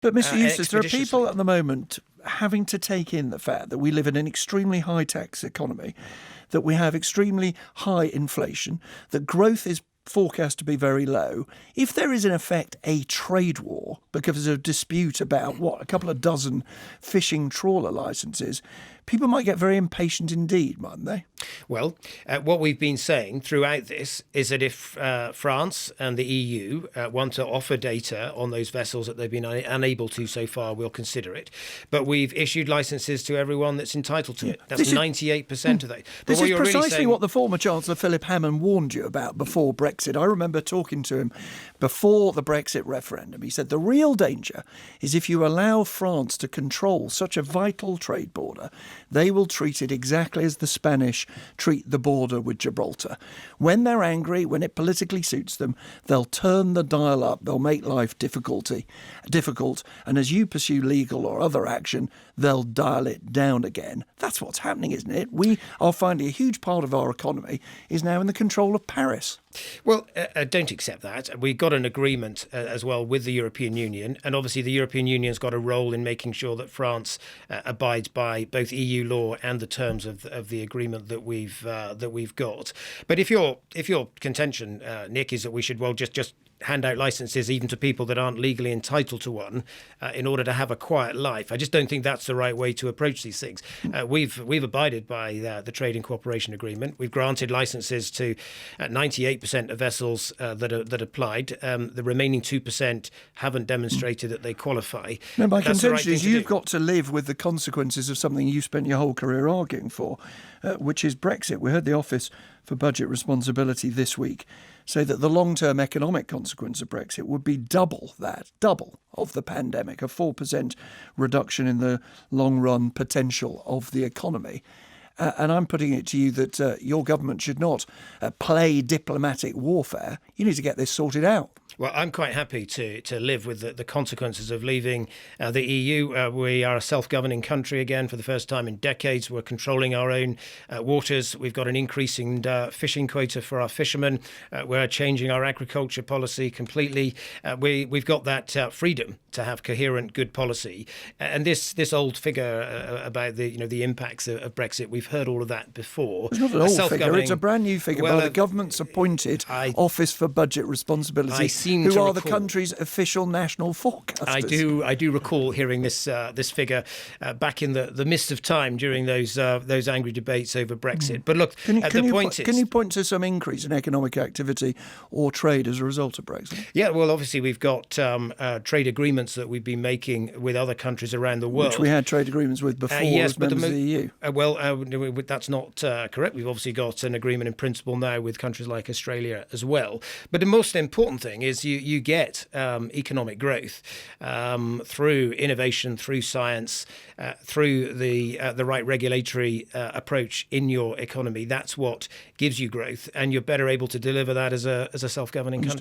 But Mr. Eustace, there are people expeditiously. at the moment having to take in the fact that we live in an extremely high tax economy, that we have extremely high inflation, that growth is forecast to be very low. If there is in effect a trade war because of a dispute about a couple of dozen fishing trawler licenses, people might get very impatient indeed, mightn't they? Well, what we've been saying throughout this is that if France and the EU want to offer data on those vessels that they've been unable to so far, we'll consider it. But we've issued licenses to everyone that's entitled to it. That's 98% of that. But This what is you're really precisely saying, what the former Chancellor Philip Hammond warned you about before Brexit. I remember talking to him before the Brexit referendum. He said the real danger is if you allow France to control such a vital trade border, they will treat it exactly as the Spanish treat the border with Gibraltar. When they're angry, when it politically suits them, they'll turn the dial up, they'll make life difficult, and as you pursue legal or other action, they'll dial it down again. That's what's happening, isn't it? We are finding a huge part of our economy is now in the control of Paris. well, don't accept that. We got an agreement as well with the European Union, and obviously the European Union's got a role in making sure that France abides by both EU law and the terms of the agreement that we've got. But if your contention, Nick, is that we should just hand out licenses even to people that aren't legally entitled to one in order to have a quiet life, I just don't think that's the right way to approach these things. We've abided by the Trade and Cooperation Agreement. We've granted licenses to 98% of vessels that applied. The remaining 2% haven't demonstrated that they qualify. No, my That's the right contention is thing to you've do. got to live with the consequences of something you spent your whole career arguing for, which is Brexit. We heard the Office for Budget Responsibility this week say that the long-term economic consequence of Brexit would be double of the pandemic, a 4% reduction in the long-run potential of the economy. And I'm putting it to you that your government should not play diplomatic warfare. You need to get this sorted out. Well, I'm quite happy to live with the consequences of leaving the EU. We are a self-governing country again for the first time in decades. We're controlling our own waters. We've got an increasing fishing quota for our fishermen. We're changing our agriculture policy completely. We've got that freedom to have coherent, good policy. And this old figure about the impacts of Brexit, we've heard all of that before. It's not an old figure, it's a brand new figure by the government's appointed Office for Budget Responsibility, who are the country's official national forecasters. I do recall hearing this figure back in the midst of time during those angry debates over Brexit. But look, can you point to some increase in economic activity or trade as a result of Brexit? Yeah, well, obviously we've got trade agreements that we've been making with other countries around the world. Which we had trade agreements with before as members of the EU. That's not correct. We've obviously got an agreement in principle now with countries like Australia as well. But the most important thing is you get economic growth through innovation, through science, through the right regulatory approach in your economy. That's what gives you growth, and you're better able to deliver that as a self-governing country.